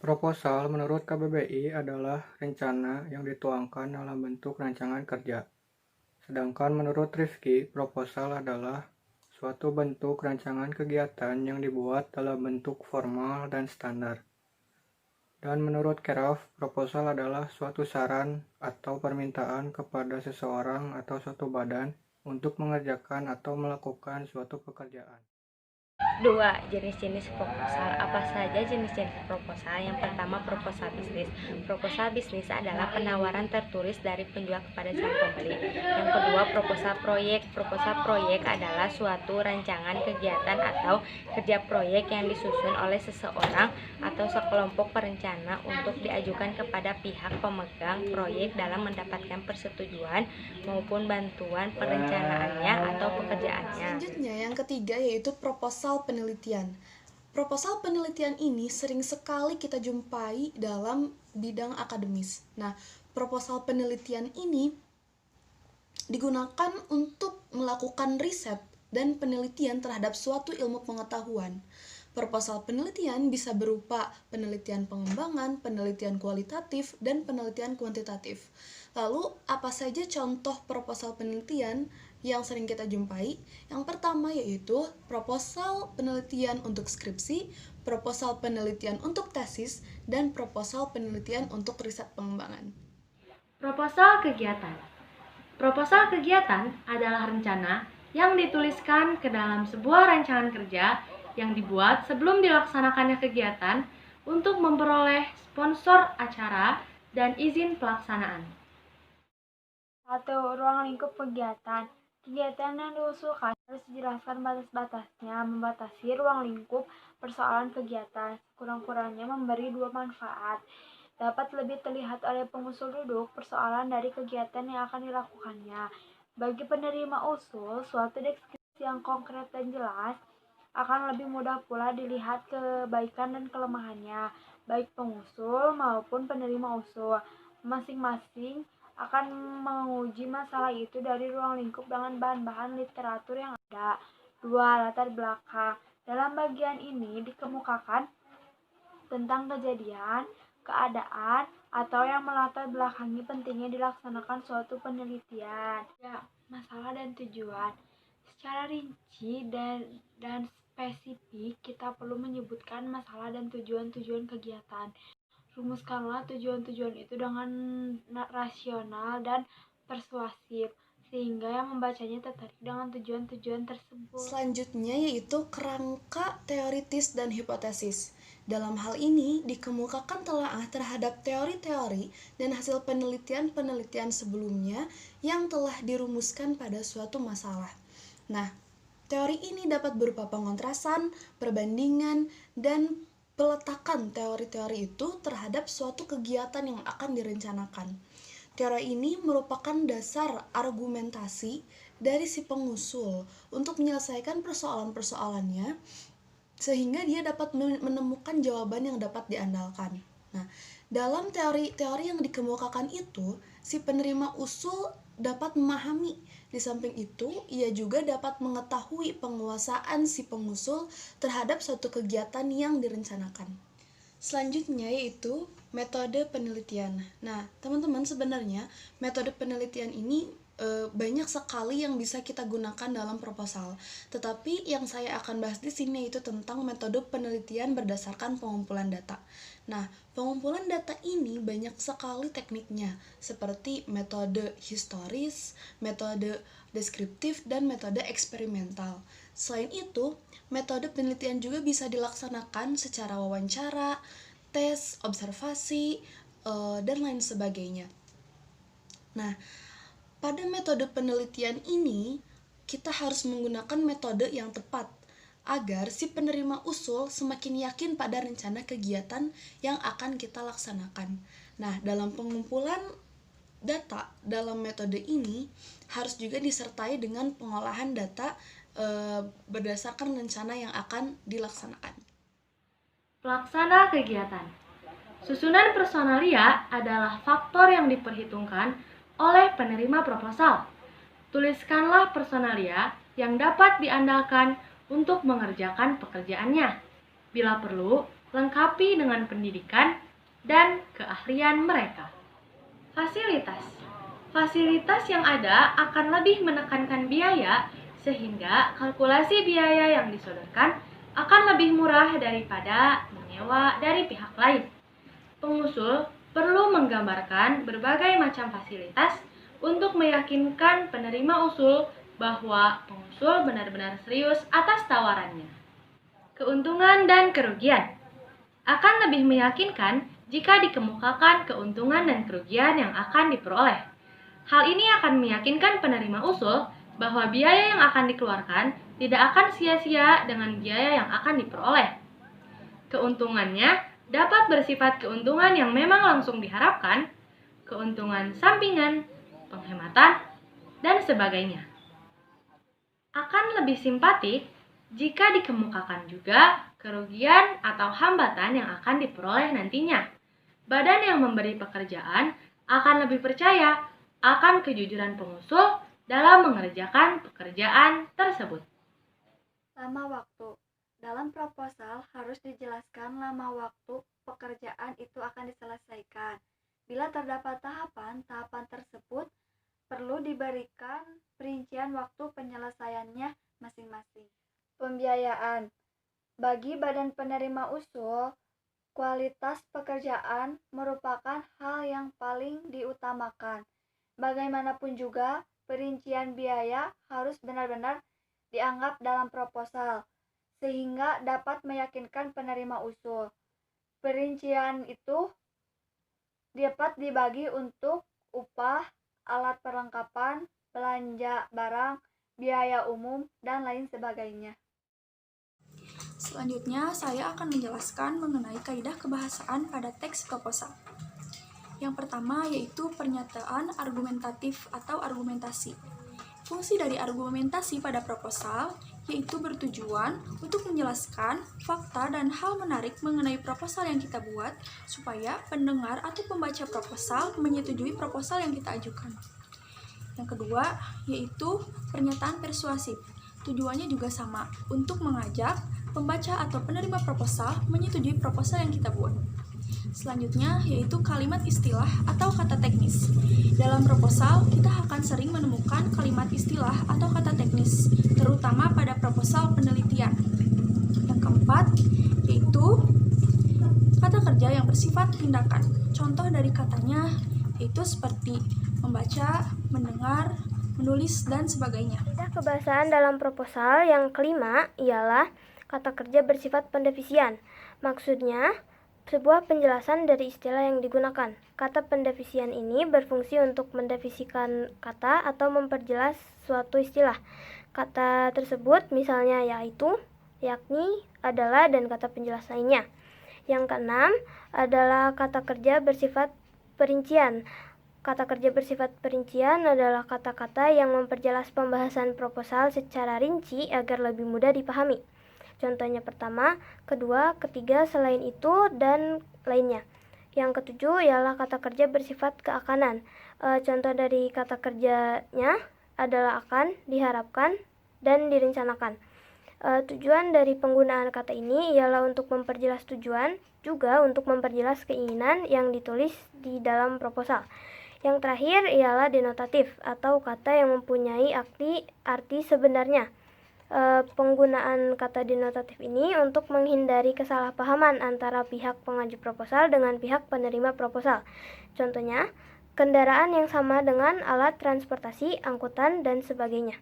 Proposal menurut KBBI adalah rencana yang dituangkan dalam bentuk rancangan kerja. Sedangkan menurut Rifki, proposal adalah suatu bentuk rancangan kegiatan yang dibuat dalam bentuk formal dan standar. Dan menurut Keraf, proposal adalah suatu saran atau permintaan kepada seseorang atau suatu badan untuk mengerjakan atau melakukan suatu pekerjaan. 2. Jenis-jenis proposal. Apa saja jenis-jenis proposal? Yang pertama, proposal bisnis. Proposal bisnis adalah penawaran tertulis dari penjual kepada sang pembeli. Yang kedua, proposal proyek. Proposal proyek adalah suatu rancangan kegiatan atau kerja proyek yang disusun oleh seseorang atau sekelompok perencana untuk diajukan kepada pihak pemegang proyek dalam mendapatkan persetujuan maupun bantuan perencanaannya atau pekerjaannya. Selanjutnya, yang ketiga yaitu proposal penelitian. Proposal penelitian ini sering sekali kita jumpai dalam bidang akademis. Nah, proposal penelitian ini digunakan untuk melakukan riset dan penelitian terhadap suatu ilmu pengetahuan. Proposal penelitian bisa berupa penelitian pengembangan, penelitian kualitatif, dan penelitian kuantitatif. Lalu, apa saja contoh proposal penelitian yang sering kita jumpai? Yang pertama yaitu proposal penelitian untuk skripsi, proposal penelitian untuk tesis, dan proposal penelitian untuk riset pengembangan. Proposal kegiatan. Proposal kegiatan adalah rencana yang dituliskan ke dalam sebuah rancangan kerja yang dibuat sebelum dilaksanakannya kegiatan untuk memperoleh sponsor acara dan izin pelaksanaan. 1. Ruang lingkup kegiatan. Kegiatan yang diusulkan harus dijelaskan batas-batasnya, membatasi ruang lingkup persoalan kegiatan, sekurang-kurangnya memberi 2 manfaat. Dapat lebih terlihat oleh pengusul duduk persoalan dari kegiatan yang akan dilakukannya. Bagi penerima usul, suatu deskripsi yang konkret dan jelas akan lebih mudah pula dilihat kebaikan dan kelemahannya, baik pengusul maupun penerima usul. Masing-masing akan menguji masalah itu dari ruang lingkup dengan bahan-bahan literatur yang ada. 2. Latar belakang. Dalam bagian ini dikemukakan tentang kejadian, keadaan, atau yang melatar belakangi pentingnya dilaksanakan suatu penelitian. Ya, masalah dan tujuan. Secara rinci dan spesifik, kita perlu menyebutkan masalah dan tujuan-tujuan kegiatan. Rumuskanlah tujuan-tujuan itu dengan rasional dan persuasif, sehingga yang membacanya tertarik dengan tujuan-tujuan tersebut. Selanjutnya yaitu kerangka teoritis dan hipotesis. Dalam hal ini dikemukakan telaah terhadap teori-teori dan hasil penelitian-penelitian sebelumnya yang telah dirumuskan pada suatu masalah. Nah, teori ini dapat berupa pengontrasan, perbandingan, dan peletakan teori-teori itu terhadap suatu kegiatan yang akan direncanakan. Teori ini merupakan dasar argumentasi dari si pengusul untuk menyelesaikan persoalan-persoalannya sehingga dia dapat menemukan jawaban yang dapat diandalkan. Nah, dalam teori-teori yang dikemukakan itu, si penerima usul dapat memahami. Di samping itu, ia juga dapat mengetahui penguasaan si pengusul terhadap suatu kegiatan yang direncanakan. Selanjutnya yaitu metode penelitian. Nah, teman-teman, sebenarnya metode penelitian ini banyak sekali yang bisa kita gunakan dalam proposal. Tetapi yang saya akan bahas di sini yaitu tentang metode penelitian berdasarkan pengumpulan data. Nah, pengumpulan data ini banyak sekali tekniknya, seperti metode historis, metode deskriptif, dan metode eksperimental. Selain itu, metode penelitian juga bisa dilaksanakan secara wawancara, tes, observasi, dan lain sebagainya. Nah, pada metode penelitian ini, kita harus menggunakan metode yang tepat agar si penerima usul semakin yakin pada rencana kegiatan yang akan kita laksanakan. Nah, dalam pengumpulan data dalam metode ini harus juga disertai dengan pengolahan data berdasarkan rencana yang akan dilaksanakan. Pelaksana kegiatan. Susunan personalia adalah faktor yang diperhitungkan oleh penerima proposal. Tuliskanlah personalia yang dapat diandalkan untuk mengerjakan pekerjaannya. Bila perlu, lengkapi dengan pendidikan dan keahlian mereka. Fasilitas. Fasilitas yang ada akan lebih menekankan biaya sehingga kalkulasi biaya yang disodorkan akan lebih murah daripada menyewa dari pihak lain. Pengusul perlu menggambarkan berbagai macam fasilitas untuk meyakinkan penerima usul bahwa pengusul benar-benar serius atas tawarannya. Keuntungan dan kerugian akan lebih meyakinkan jika dikemukakan keuntungan dan kerugian yang akan diperoleh. Hal ini akan meyakinkan penerima usul bahwa biaya yang akan dikeluarkan tidak akan sia-sia dengan biaya yang akan diperoleh. Keuntungannya dapat bersifat keuntungan yang memang langsung diharapkan, keuntungan sampingan, penghematan, dan sebagainya. Akan lebih simpatik jika dikemukakan juga kerugian atau hambatan yang akan diperoleh nantinya. Badan yang memberi pekerjaan akan lebih percaya akan kejujuran pengusul dalam mengerjakan pekerjaan tersebut. Lama waktu. Dalam proposal harus dijelaskan lama waktu pekerjaan itu akan diselesaikan. Bila terdapat tahapan tersebut perlu diberikan perincian waktu penyelesaiannya masing-masing. Pembiayaan. Bagi badan penerima usul, kualitas pekerjaan merupakan hal yang paling diutamakan. Bagaimanapun juga, perincian biaya harus benar-benar dianggap dalam proposal, sehingga dapat meyakinkan penerima usul. Perincian itu dapat dibagi untuk upah, alat perlengkapan, belanja barang, biaya umum, dan lain sebagainya. Selanjutnya, saya akan menjelaskan mengenai kaidah kebahasaan pada teks proposal. Yang pertama yaitu pernyataan argumentatif atau argumentasi. Fungsi dari argumentasi pada proposal yaitu bertujuan untuk menjelaskan fakta dan hal menarik mengenai proposal yang kita buat supaya pendengar atau pembaca proposal menyetujui proposal yang kita ajukan. Yang kedua yaitu pernyataan persuasif. Tujuannya juga sama, untuk mengajak pembaca atau penerima proposal menyetujui proposal yang kita buat. Selanjutnya yaitu kalimat istilah atau kata teknis. Dalam proposal, kita akan sering menemukan kalimat istilah atau kata teknis, terutama pada proposal penelitian. Yang keempat yaitu kata kerja yang bersifat tindakan. Contoh dari katanya yaitu seperti membaca, mendengar, menulis, dan sebagainya. Kaidah kebahasaan dalam proposal yang kelima ialah kata kerja bersifat pendefisian. Maksudnya, sebuah penjelasan dari istilah yang digunakan. Kata pendefisian ini berfungsi untuk mendefisikan kata atau memperjelas suatu istilah. Kata tersebut misalnya yaitu, yakni, adalah, dan kata penjelas lainnya. Yang keenam adalah kata kerja bersifat perincian. Kata kerja bersifat perincian adalah kata-kata yang memperjelas pembahasan proposal secara rinci agar lebih mudah dipahami. Contohnya pertama, kedua, ketiga, selain itu, dan lainnya. Yang ketujuh ialah kata kerja bersifat keakanan. Contoh dari kata kerjanya adalah akan, diharapkan, dan direncanakan. Tujuan dari penggunaan kata ini ialah untuk memperjelas tujuan, juga untuk memperjelas keinginan yang ditulis di dalam proposal. Yang terakhir ialah denotatif atau kata yang mempunyai arti sebenarnya. Penggunaan kata denotatif ini untuk menghindari kesalahpahaman antara pihak pengaju proposal dengan pihak penerima proposal. Contohnya, kendaraan yang sama dengan alat transportasi, angkutan, dan sebagainya.